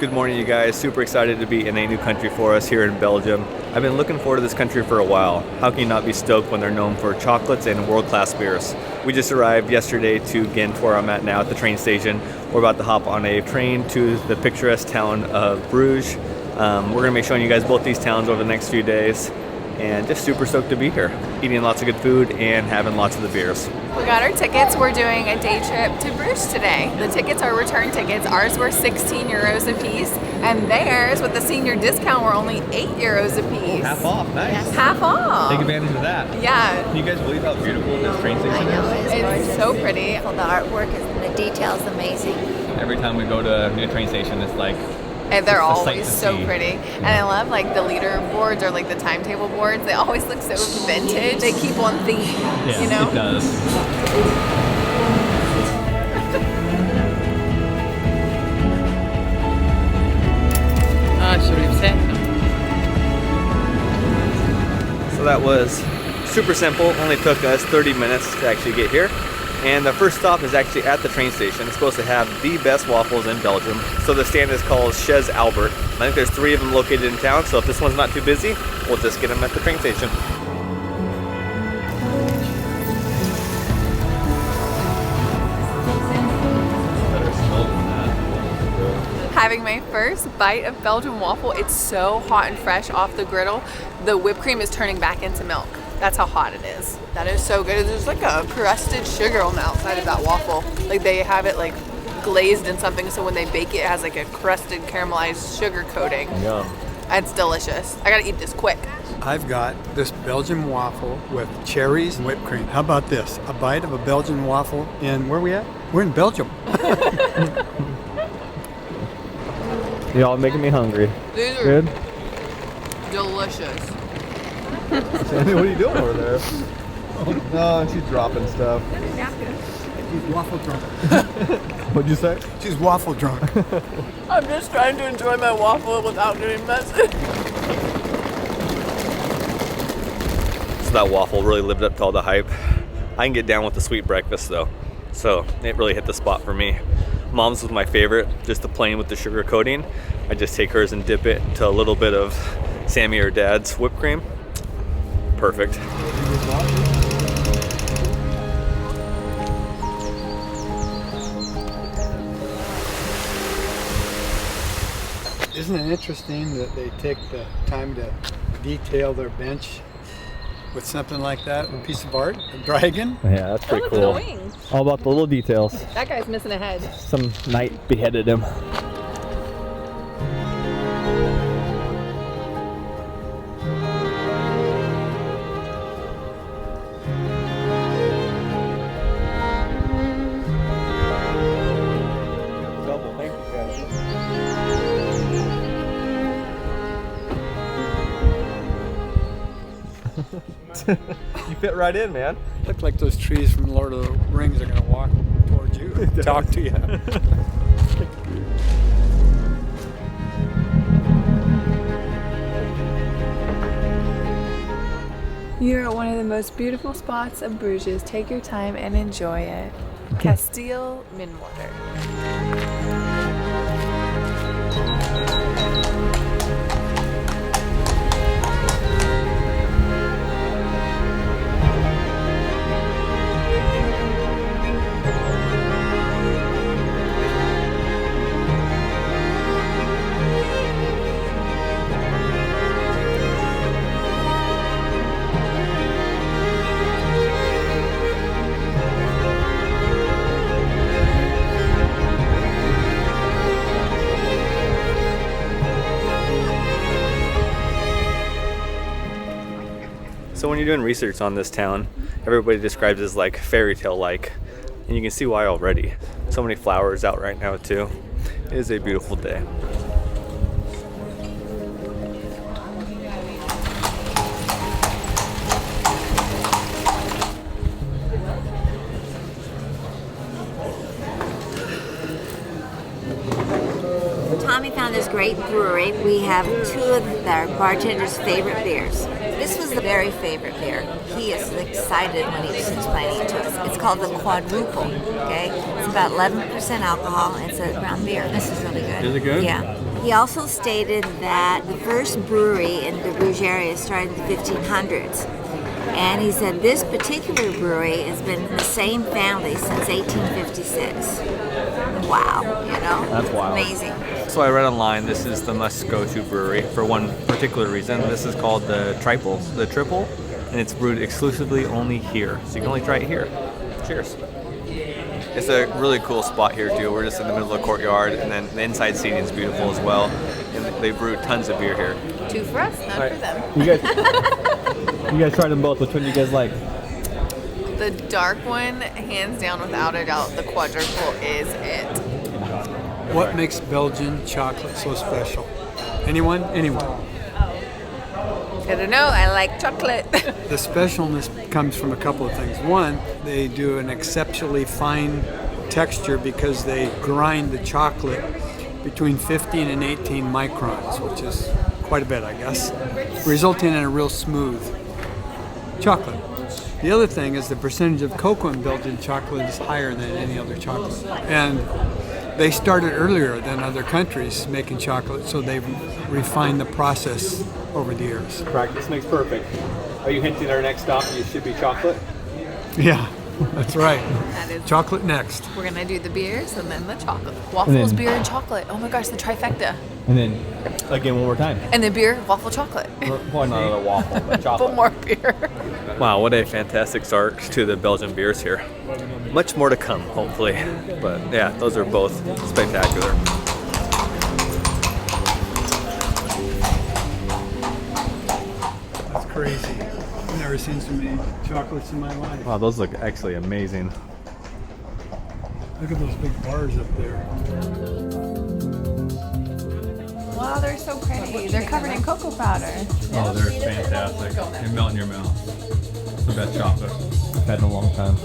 Good morning, you guys. Super excited to be in a new country for us here in Belgium. I've been looking forward to this country for a while. How can you not be stoked when they're known for chocolates and world-class beers? We just arrived yesterday to Ghent, where I'm at now at the train station. We're about to hop on a train to the picturesque town of Bruges. We're going to be showing you guys both these towns over the next few days. And just super stoked to be here, eating lots of good food and having lots of the beers. We got our tickets. We're doing a day trip to Bruges today. The tickets are return tickets. Ours were 16 euros a piece, and theirs with the senior discount were only 8 euros a piece. Half off, nice. Yes. Half off. Take advantage of that. Yeah. Can you guys believe how beautiful this train station I know, is? It's so pretty. The artwork and the details amazing. Every time we go to a new train station, it's like, And they're It's a sight always to so see. pretty. And I love like the leader boards or like the timetable boards. They always look so vintage. They keep on theme, yeah, you know? it does. So that was super simple. Only took us 30 minutes to actually get here. And the first stop is actually at the train station. It's supposed to have the best waffles in Belgium. So the stand is called Chez Albert. I think there's 3 of them located in town, so if this one's not too busy, we'll just get them at the train station. Having my first bite of Belgian waffle, it's so hot and fresh off the griddle. The whipped cream is turning back into milk. That's how hot it is. That is so good. There's like a crusted sugar on the outside of that waffle. Like they have it like glazed in something, so when they bake it, it has like a crusted caramelized sugar coating. Yum. It's delicious. I gotta eat this quick. I've got this Belgian waffle with cherries and whipped cream. How about this? A bite of a Belgian waffle in, where are we at? We're in Belgium. Y'all making me hungry. These are Good? delicious. Sandy, what are you doing over there? Oh, no, she's dropping stuff. She's waffle drunk. What'd you say? She's waffle drunk. I'm just trying to enjoy my waffle without getting messy. So that waffle really lived up to all the hype. I can get down with the sweet breakfast though. So it really hit the spot for me. Mom's was my favorite, just the plain with the sugar coating. I just take hers and dip it into a little bit of Sammy or Dad's whipped cream. Perfect. Isn't it interesting that they take the time to detail their bench with something like that, a piece of art, a dragon? Yeah, that's pretty Look at the cool. wings. All about the little details. That guy's missing a head. Some knight beheaded him. Double, thank you guys. You fit right in, man. Look like those trees from Lord of the Rings are going to walk towards you and talk to you. You're at one of the most beautiful spots of Bruges. Take your time and enjoy it. Castile Minwater. So when you're doing research on this town, everybody describes it as like fairy tale like, and you can see why already. So many flowers out right now too. It is a beautiful day. Tommy found this great brewery. We have 2 of our bartender's favorite beers. This was the very favorite beer. He is excited when he's explaining it to us. It's called the Quadruple, okay? It's about 11% alcohol, and it's a brown beer. This is really good. Is it good? Yeah. He also stated that the first brewery in the Bruges area started in the 1500s. And he said this particular brewery has been in the same family since 1856. Wow, you know? That's wild. Amazing. So I read online this is the must-go-to brewery for one particular reason. This is called the Triple, and it's brewed exclusively only here. So you can only try it here. Cheers. It's a really cool spot here too. We're just in the middle of the courtyard, and then the inside seating is beautiful as well. And they brew tons of beer here. 2 for us, none for them. You guys tried them both. Which one do you guys like? The dark one, hands down, without a doubt, the quadruple is it. What makes Belgian chocolate so special? Anyone? Anyone? I don't know, I like chocolate. The specialness comes from a couple of things. One, they do an exceptionally fine texture because they grind the chocolate between 15 and 18 microns, which is quite a bit, I guess, resulting in a real smooth chocolate. The other thing is the percentage of cocoa in Belgian chocolate is higher than any other chocolate. And they started earlier than other countries making chocolate, so they've refined the process over the years. Practice makes perfect. Are you hinting our next stop you should be chocolate? Yeah, that's right. That is. Chocolate next. We're gonna do the beers and then the chocolate. Waffles, then- beer, and chocolate. Oh my gosh, the trifecta. And then again one more time. And then beer, waffle, chocolate. Well, not another waffle, but chocolate. But more beer. Wow, what a fantastic start to the Belgian beers here. Much more to come, hopefully. But yeah, those are both spectacular. That's crazy. I've never seen so many chocolates in my life. Wow, those look actually amazing. Look at those big bars up there. Wow, they're so pretty. They're covered in cocoa powder. Oh, they're fantastic. They melt in your mouth. It's the best chocolate I've had in a long time.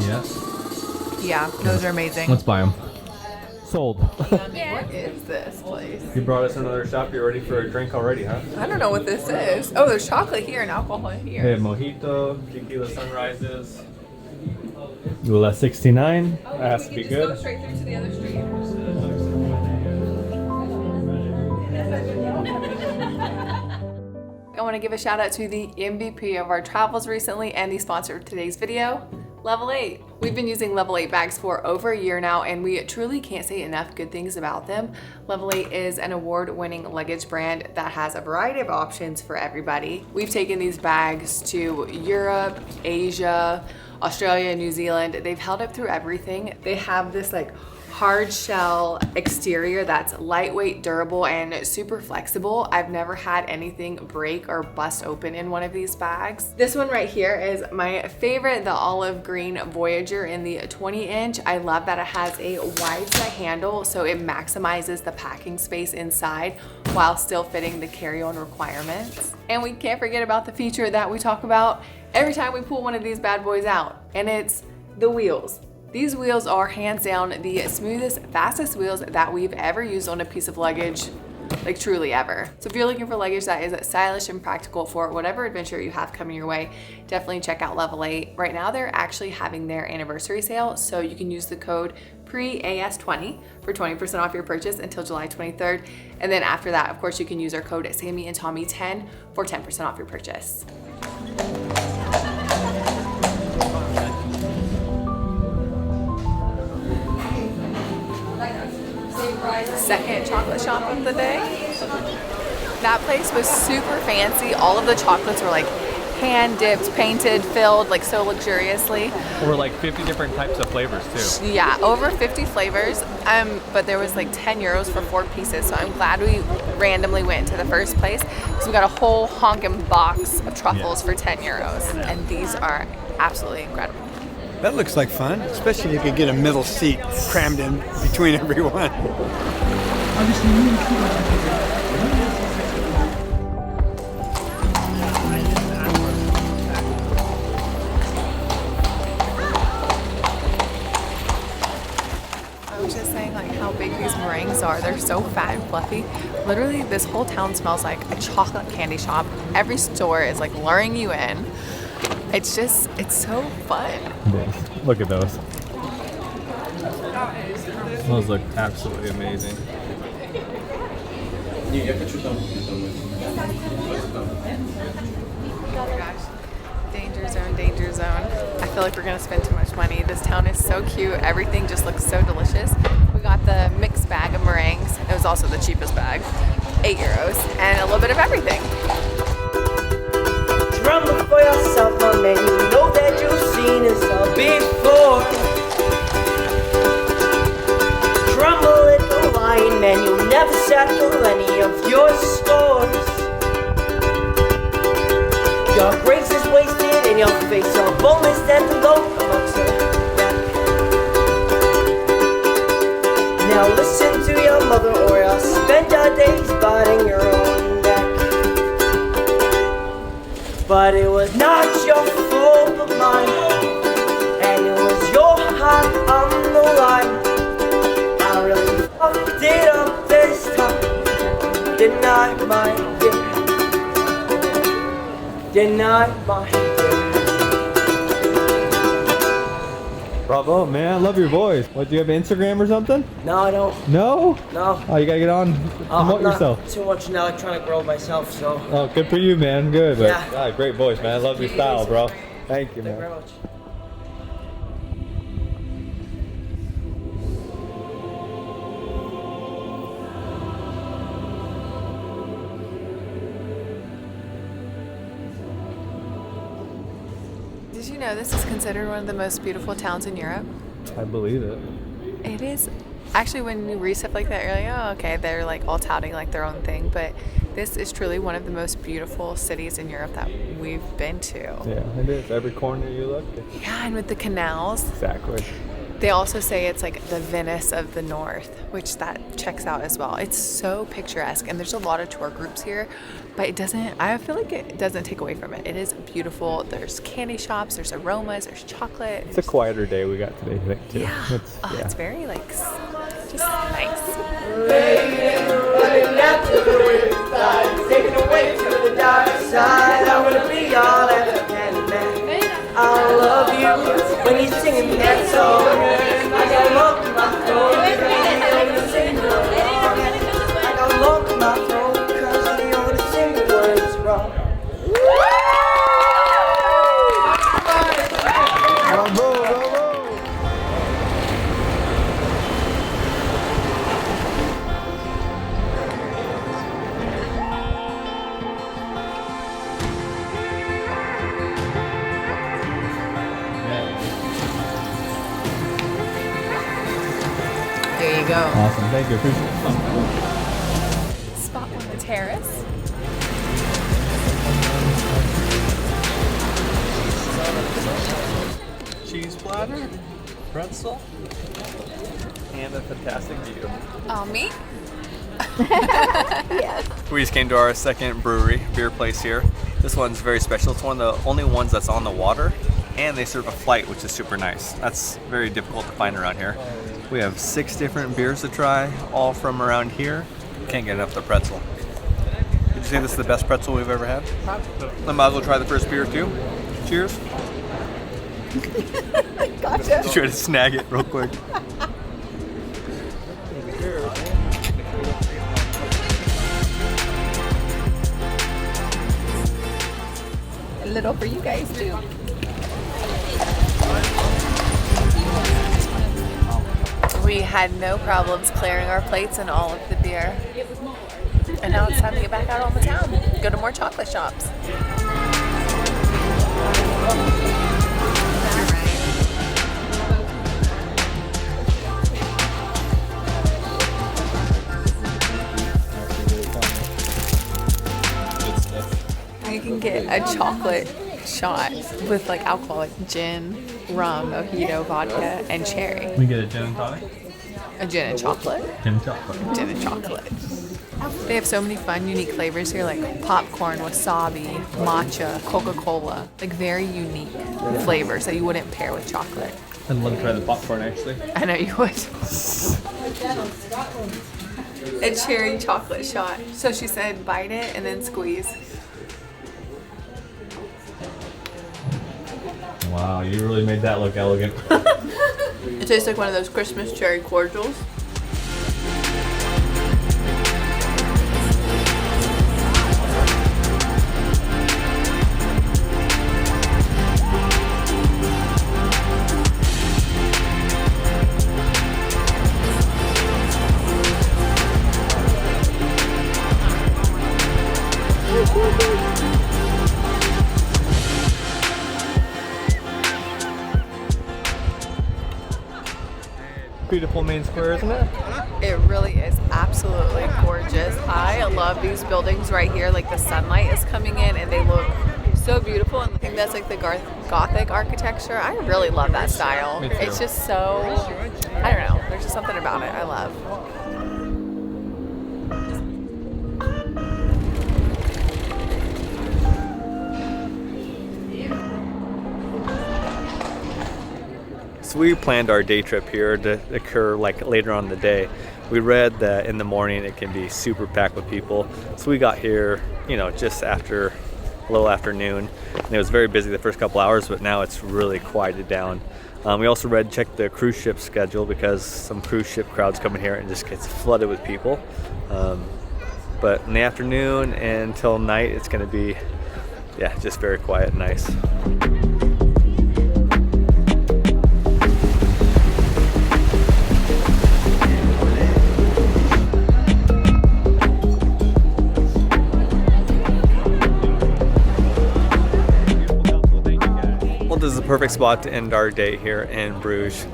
Yes. Yeah, those are amazing. Let's buy them. Sold. What is this place? You brought us another shop. You're ready for a drink already, huh? I don't know what this is. Oh, there's chocolate here and alcohol here. Hey, mojito, tequila sunrises. Lula 69. That has to be good. straight through to the other street. I want to give a shout out to the MVP of our travels recently and the sponsor of today's video, Level 8. We've been using Level 8 bags for over a year now, and we truly can't say enough good things about them. Level 8 is an award-winning luggage brand that has a variety of options for everybody. We've taken these bags to Europe, Asia, Australia, New Zealand. They've held up through everything. They have this like hard shell exterior that's lightweight, durable, and super flexible. I've never had anything break or bust open in one of these bags. This one right here is my favorite, the olive green Voyager in the 20-inch. I love that it has a wide set handle, so it maximizes the packing space inside while still fitting the carry-on requirements. And we can't forget about the feature that we talk about every time we pull one of these bad boys out, and it's the wheels. These wheels are hands down the smoothest, fastest wheels that we've ever used on a piece of luggage, like truly ever. So if you're looking for luggage that is stylish and practical for whatever adventure you have coming your way, definitely check out Level 8. Right now they're actually having their anniversary sale, so you can use the code PREAS20 for 20% off your purchase until July 23rd. And then after that, of course, you can use our code Sammy and Tommy 10 for 10% off your purchase. Second chocolate shop of the day. That place was super fancy. All of the chocolates were like hand dipped, painted, filled like so luxuriously. Over like 50 different types of flavors too. Yeah, over 50 flavors. But there was like 10 euros for 4 pieces. So I'm glad we randomly went to the first place because we got a whole honking box of truffles for 10 euros. And these are absolutely incredible. That looks like fun, especially if you could get a middle seat crammed in between everyone. I was just saying like how big these meringues are. They're so fat and fluffy. Literally this whole town smells like a chocolate candy shop. Every store is like luring you in. It's so fun. Look at those. Those look absolutely amazing. Oh gosh. Danger zone, danger zone. I feel like we're gonna spend too much money. This town is so cute. Everything just looks so delicious. We got the mixed bag of meringues. It was also the cheapest bag, €8, and a little bit of everything. Rumble for yourself, my man. You know that you've seen us all before. Crumble little lion, man. You'll never settle any of your scores. Your grace is wasted in your face. Your boneless and the low amongst her back. Now listen to your mother, or you'll spend your days biting your own back. But it was not your fault but mine, and it was your heart on the line. I really fucked it up this time. Deny my gift. Deny my gift. Bravo, man. I love your voice. What, do you have Instagram or something? No, I don't. No? No. Oh, you gotta get on, promote I'm not yourself. too much in the electronic world myself, so. Oh, good for you, man. Good. But, Yeah. God, great voice, man. I love your style, bro. Thank you, Thank you very man. much. Did you know this is considered one of the most beautiful towns in Europe? I believe it. It is. Actually, when you read stuff like that, you're like, oh, okay, they're like all touting like their own thing. But this is truly one of the most beautiful cities in Europe that we've been to. Yeah, it is. Every corner you look. Yeah, and with the canals. Exactly. They also say it's like the Venice of the North, which that checks out as well. It's so picturesque, and there's a lot of tour groups here, but it doesn't, I feel like it doesn't take away from it. It is beautiful. There's candy shops, there's aromas, there's chocolate. It's a quieter day we got today, I think, too. Yeah. It's very like, just nice. Running after the riptide, taken away to the dark side. I wanna be all that I can, man. I love you when you're singing that song. I got lump in my throat, I got lump in my throat, 'cause you only sing the words wrong. There you go. Awesome. Thank you. Appreciate it. Spot on the terrace. Cheese platter, pretzel, and a fantastic view. Me? We just came to our second brewery, beer place here. This one's very special. It's one of the only ones that's on the water, and they serve a flight, which is super nice. That's very difficult to find around here. We have 6 different beers to try, all from around here. Can't get enough of the pretzel. Did you say this is the best pretzel we've ever had? I might as well try the first beer too. Cheers. Gotcha. Just try to snag it real quick. A little for you guys too. We had no problems clearing our plates and all of the beer. And now it's time to get back out on the town. Go to more chocolate shops. You can get a chocolate shot with like alcohol, like gin, rum, mojito, vodka, and cherry. We get a gin and tonic? A gin and chocolate. Gin and chocolate. Gin and chocolate. They have so many fun, unique flavors here, like popcorn, wasabi, matcha, Coca-Cola. Like very unique flavors that you wouldn't pair with chocolate. I'd love to try the popcorn actually. I know you would. A cherry chocolate shot. So she said bite it and then squeeze. Wow, you really made that look elegant. It tastes like one of those Christmas cherry cordials. Beautiful main square, isn't it? It really is absolutely gorgeous. I love these buildings right here. Like the sunlight is coming in and they look so beautiful. And I think that's like the Gothic architecture. I really love that style. Me too. It's just so, I don't know. There's just something about it I love. So we planned our day trip here to occur like later on in the day. We read that in the morning it can be super packed with people. So we got here, you know, just after a little afternoon. And it was very busy the first couple hours, but now it's really quieted down. We also checked the cruise ship schedule because some cruise ship crowds coming here and just gets flooded with people. But in the afternoon until night, it's going to be, yeah, just very quiet and nice. This is a perfect spot to end our day here in Bruges.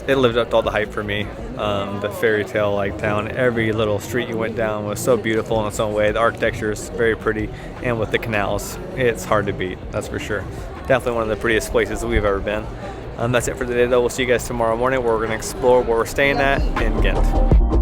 It lived up to all the hype for me. The fairy tale like town, every little street you went down was so beautiful in its own way. The architecture is very pretty, and with the canals, it's hard to beat, that's for sure. Definitely one of the prettiest places that we've ever been. That's it for today though. We'll see you guys tomorrow morning where we're going to explore where we're staying at in Ghent.